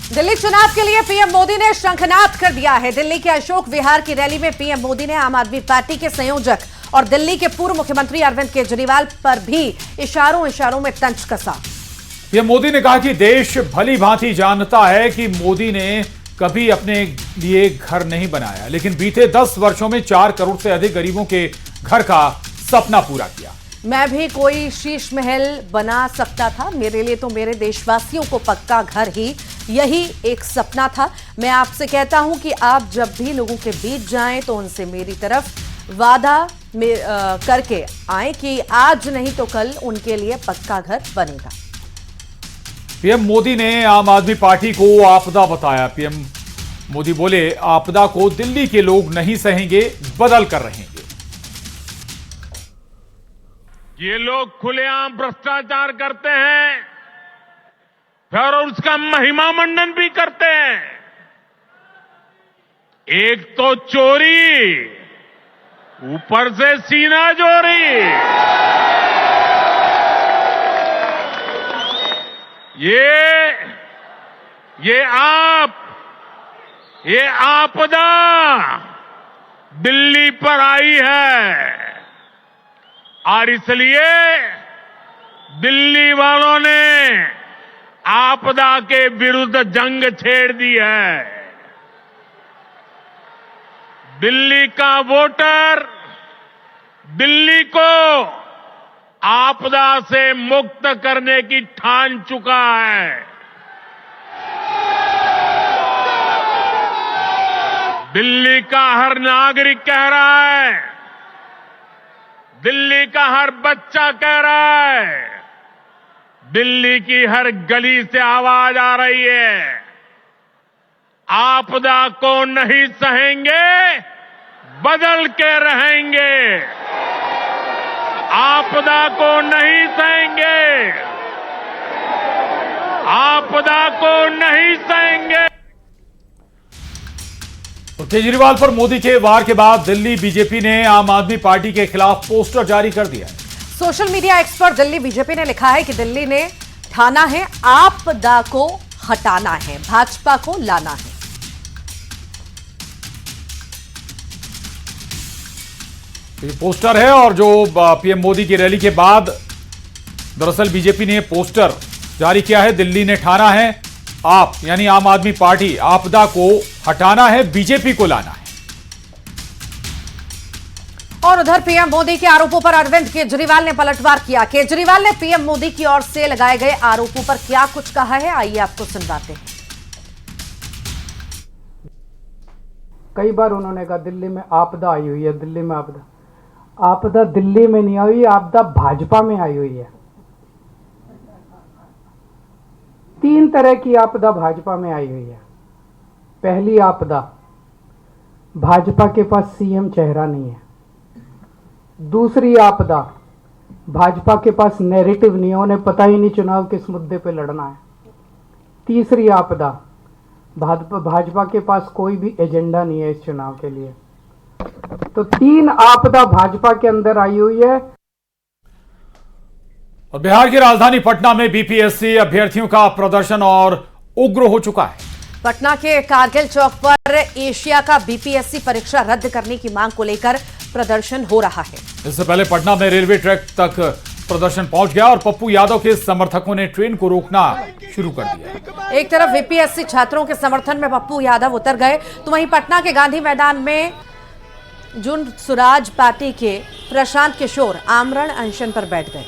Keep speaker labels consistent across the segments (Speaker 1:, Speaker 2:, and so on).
Speaker 1: दिल्ली चुनाव के लिए पीएम मोदी ने शंखनाद कर दिया है। दिल्ली के अशोक विहार की रैली में पीएम मोदी ने आम आदमी पार्टी के संयोजक और दिल्ली के पूर्व मुख्यमंत्री अरविंद केजरीवाल पर भी इशारों में तंज कसा।
Speaker 2: पीएम मोदी ने कहा कि देश भली भांति जानता है कि मोदी ने कभी अपने लिए घर नहीं बनाया, लेकिन बीते 10 वर्षों में 4 करोड़ से अधिक गरीबों के घर का सपना पूरा किया।
Speaker 1: मैं भी कोई शीश महल बना सकता था, मेरे लिए तो मेरे देशवासियों को पक्का घर ही यही एक सपना था। मैं आपसे कहता हूं कि आप जब भी लोगों के बीच जाएं तो उनसे मेरी तरफ वादा करके आए कि आज नहीं तो कल उनके लिए पक्का घर बनेगा।
Speaker 2: पीएम मोदी ने आम आदमी पार्टी को आपदा बताया। पीएम मोदी बोले, आपदा को दिल्ली के लोग नहीं सहेंगे, बदल कर रहेंगे।
Speaker 3: ये लोग खुलेआम भ्रष्टाचार करते हैं और उसका महिमा मंडन भी करते हैं। एक तो चोरी, ऊपर से सीना चोरी। ये आपदा दिल्ली पर आई है और इसलिए दिल्ली वालों ने आपदा के विरुद्ध जंग छेड़ दी है। दिल्ली का वोटर दिल्ली को आपदा से मुक्त करने की ठान चुका है। दिल्ली का हर नागरिक कह रहा है, दिल्ली का हर बच्चा कह रहा है, दिल्ली की हर गली से आवाज आ रही है, आपदा को नहीं सहेंगे, बदल के रहेंगे। आपदा को नहीं सहेंगे, आपदा को नहीं सहेंगे।
Speaker 2: तो केजरीवाल पर मोदी के वार के बाद दिल्ली बीजेपी ने आम आदमी पार्टी के खिलाफ पोस्टर जारी कर दिया है।
Speaker 1: Social media expert Delhi BJP ने लिखा है कि दिल्ली ने ठाना है आपदा को हटाना है, भाजपा को लाना है।
Speaker 2: ये पोस्टर है और जो पीएम मोदी की रैली के बाद दरअसल बीजेपी ने पोस्टर जारी किया है। दिल्ली ने ठाना है, आप यानी आम आदमी पार्टी, आपदा को हटाना है, बीजेपी को लाना है।
Speaker 1: और उधर पीएम मोदी के आरोपों पर अरविंद केजरीवाल ने पलटवार किया। केजरीवाल ने पीएम मोदी की ओर से लगाए गए आरोपों पर क्या कुछ कहा है, आइए आपको सुनवाते हैं।
Speaker 4: कई बार उन्होंने कहा दिल्ली में आपदा आई हुई है, दिल्ली में आपदा दिल्ली में नहीं आई, आपदा भाजपा में आई हुई है। 3 तरह की आपदा भाजपा में आई हुई है। पहली आपदा, भाजपा के पास सीएम चेहरा नहीं है। दूसरी आपदा, भाजपा के पास नैरेटिव नहीं है, उन्हें पता ही नहीं चुनाव किस मुद्दे पे लड़ना है। तीसरी आपदा, भाजपा के पास कोई भी एजेंडा नहीं है इस चुनाव के लिए। तो 3 आपदा भाजपा के अंदर आई हुई है।
Speaker 2: और बिहार की राजधानी पटना में बीपीएससी अभ्यर्थियों का प्रदर्शन और उग्र हो चुका है।
Speaker 1: पटना के कारगिल चौक पर एशिया का बीपीएससी परीक्षा रद्द करने की मांग को लेकर प्रदर्शन हो रहा है।
Speaker 2: इससे पहले पटना में रेलवे ट्रैक तक प्रदर्शन पहुंच गया और पप्पू यादव के समर्थकों ने ट्रेन को रोकना शुरू कर दिया।
Speaker 1: एक तरफ बीपीएससी छात्रों के समर्थन में पप्पू यादव उतर गए, तो वहीं पटना के गांधी मैदान में जुन सुराज पार्टी के प्रशांत किशोर आमरण अनशन पर बैठ गए।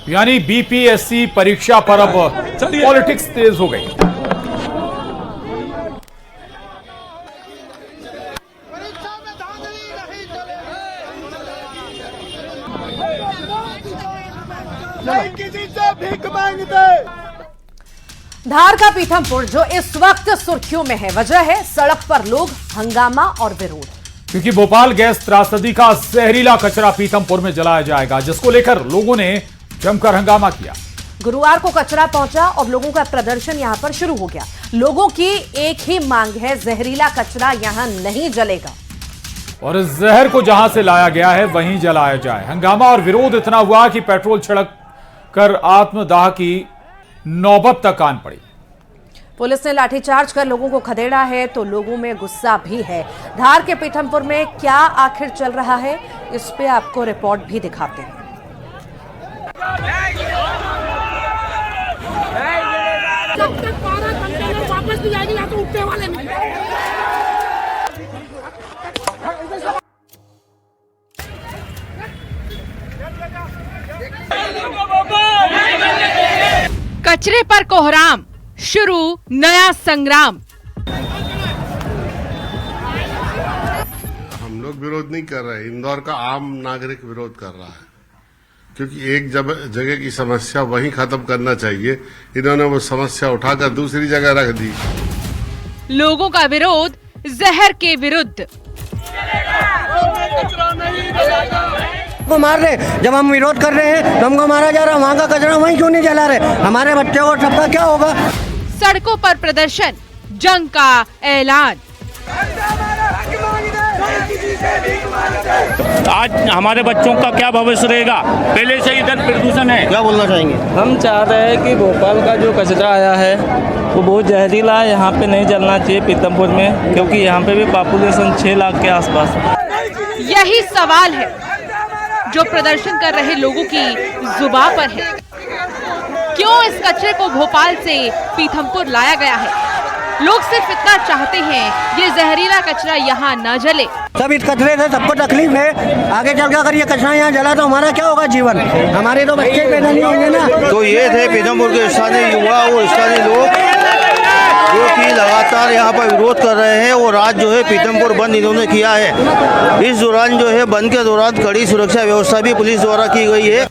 Speaker 2: यानी बीपीएससी परीक्षा पर अब पॉलिटिक्स तेज हो गई।
Speaker 1: धार का पीथमपुर जो इस वक्त सुर्खियों में है, वजह है सड़क पर लोग, हंगामा और विरोध।
Speaker 2: क्योंकि भोपाल गैस त्रासदी का जहरीला कचरा पीथमपुर में जलाया जाएगा, जिसको लेकर लोगों ने जमकर हंगामा किया।
Speaker 1: गुरुवार को कचरा पहुंचा और लोगों का प्रदर्शन यहां पर शुरू हो गया। लोगों की एक ही मांग है, जहरीला कचरा यहां नहीं जलेगा
Speaker 2: और इस जहर को जहां से लाया गया है वहीं जलाया जाए। हंगामा और विरोध इतना हुआ कि पेट्रोल छिड़क कर आत्मदाह की नौबत तक आन पड़ी।
Speaker 1: पुलिस ने लाठीचार्ज कर लोगों को खदेड़ा है तो लोगों में गुस्सा भी है। धार के पीथमपुर में क्या आखिर चल रहा है, इस पे आपको रिपोर्ट भी दिखाते हैं।
Speaker 5: जब तक 12 घंटे में वापस नहीं आएगी या तो उठने वाले नहीं।
Speaker 6: कचरे पर कोहराम, शुरू नया संग्राम।
Speaker 7: हम लोग विरोध नहीं कर रहे, इंदौर का आम नागरिक विरोध कर रहा है, क्योंकि एक जगह की समस्या वहीं खत्म करना चाहिए। इन्होंने वो समस्या उठाकर दूसरी जगह रख दी।
Speaker 6: लोगों का विरोध जहर के विरुद्ध।
Speaker 8: को मार रहे, जब हम विरोध कर रहे हैं तो हमको मारा जा रहा है। वहाँ का कचरा वहीं क्यों नहीं जला रहे? हमारे बच्चों और सबका क्या होगा?
Speaker 6: सड़कों पर प्रदर्शन, जंग का ऐलान।
Speaker 9: आज हमारे बच्चों का क्या भविष्य रहेगा? पहले से इधर प्रदूषण है।
Speaker 8: क्या बोलना चाहेंगे?
Speaker 10: हम चाह रहे हैं कि भोपाल का जो कचरा आया है वो बहुत जहरीला है, यहाँ पे नहीं जलना चाहिए पीथमपुर में, क्योंकि यहाँ पे भी पॉपुलेशन 6 लाख के आसपास।
Speaker 6: यही सवाल है जो प्रदर्शन कर रहे लोगों की जुबान पर है। क्यों इस कचरे को भोपाल से पीथमपुर लाया गया है? लोग सिर्फ इतना चाहते हैं ये जहरीला कचरा यहाँ न जले।
Speaker 8: सब इस कचरे से सबको तकलीफ है। आगे चल कर अगर ये कचरा यहाँ जला तो हमारा क्या होगा जीवन? हमारे तो बच्चे पैदा नहीं होंगे ना।
Speaker 11: तो ये थे पीथमपुर के स्थानीय युवा और स्थानीय लोग जो कि लगातार यहाँ पर विरोध कर रहे हैं। और आज जो है पीथमपुर बंद इन्होंने किया है। इस दौरान जो है बंद के दौरान कड़ी सुरक्षा व्यवस्था भी पुलिस द्वारा की गई है।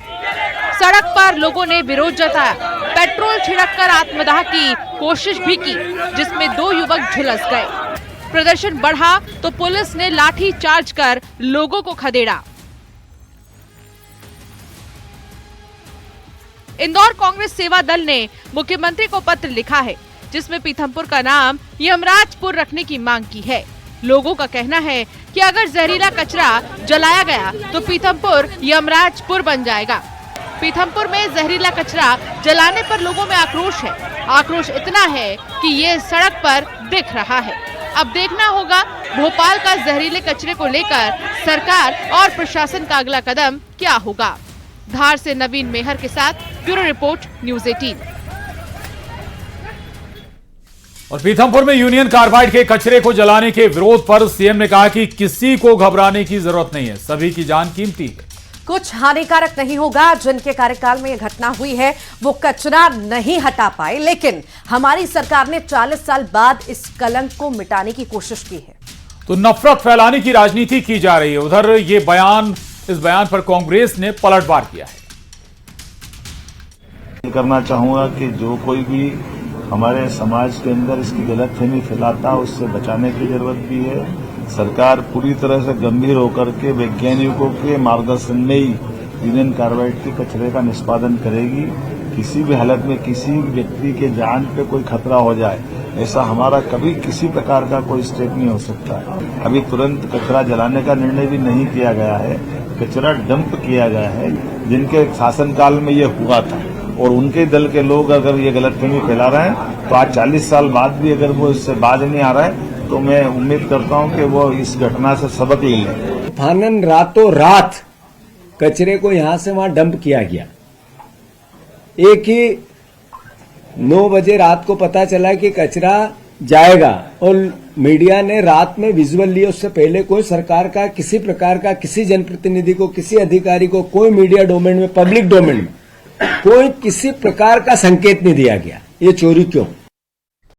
Speaker 6: सड़क पर लोगों ने विरोध जताया, पेट्रोल छिड़ककर आत्मदाह की कोशिश भी की, जिसमें 2 युवक झुलस गए। प्रदर्शन बढ़ा तो पुलिस ने लाठी चार्ज कर लोगों को खदेड़ा। इंदौर कांग्रेस सेवा दल ने मुख्यमंत्री को पत्र लिखा है, जिसमें पीथमपुर का नाम यमराजपुर रखने की मांग की है। लोगों का कहना है कि अगर जहरीला कचरा जलाया गया तो पीथमपुर यमराजपुर बन जाएगा। पीथमपुर में जहरीला कचरा जलाने पर लोगों में आक्रोश है। आक्रोश इतना है कि ये सड़क पर दिख रहा है। अब देखना होगा भोपाल का जहरीले कचरे को लेकर सरकार और प्रशासन का अगला कदम क्या होगा। धार से नवीन मेहर के साथ ब्यूरो रिपोर्ट, न्यूज़ 18।
Speaker 2: और पीथमपुर में यूनियन कार्बाइड के कचरे को जलाने के विरोध पर सीएम ने कहा कि किसी को घबराने की जरूरत नहीं है, सभी की जान कीमती है।
Speaker 1: कुछ हानिकारक नहीं होगा। जिनके कार्यकाल में यह घटना हुई है वो कचरा नहीं हटा पाए, लेकिन हमारी सरकार ने 40 साल बाद इस कलंक को मिटाने की कोशिश की है।
Speaker 2: तो नफरत फैलाने की राजनीति की जा रही है। उधर इस बयान पर कांग्रेस ने पलटवार किया है।
Speaker 12: करना चाहूंगा कि जो कोई भी हमारे समाज के अंदर इसकी गलतफहमी फैलाता है उससे बचाने की जरूरत भी है। सरकार पूरी तरह से गंभीर होकर के वैज्ञानिकों के मार्गदर्शन में ही यूनियन कार्बाइड के कचरे का निष्पादन करेगी। किसी भी हालत में किसी व्यक्ति के जान पे कोई खतरा हो जाए, ऐसा हमारा कभी किसी प्रकार का कोई स्टेप नहीं हो सकता। अभी तुरंत कचरा जलाने का निर्णय भी नहीं किया गया है, कचरा डंप किया गया है। जिनके शासनकाल में ये हुआ था और उनके दल के लोग अगर ये गलतफहमी फैला रहे हैं तो आज 40 साल बाद भी अगर वो इससे बाज नहीं आ रहा है तो मैं उम्मीद करता हूं कि वो इस घटना से सबक ले लें।
Speaker 13: फानन रातों रात कचरे को यहां से वहां डंप किया गया। एक ही 9 बजे रात को पता चला कि कचरा जाएगा और मीडिया ने रात में विजुअल लिए। उससे पहले कोई सरकार का किसी प्रकार का किसी जनप्रतिनिधि को, किसी अधिकारी को, कोई मीडिया डोमेन में, पब्लिक डोमेन में कोई किसी प्रकार का संकेत नहीं दिया गया। ये चोरी क्यों?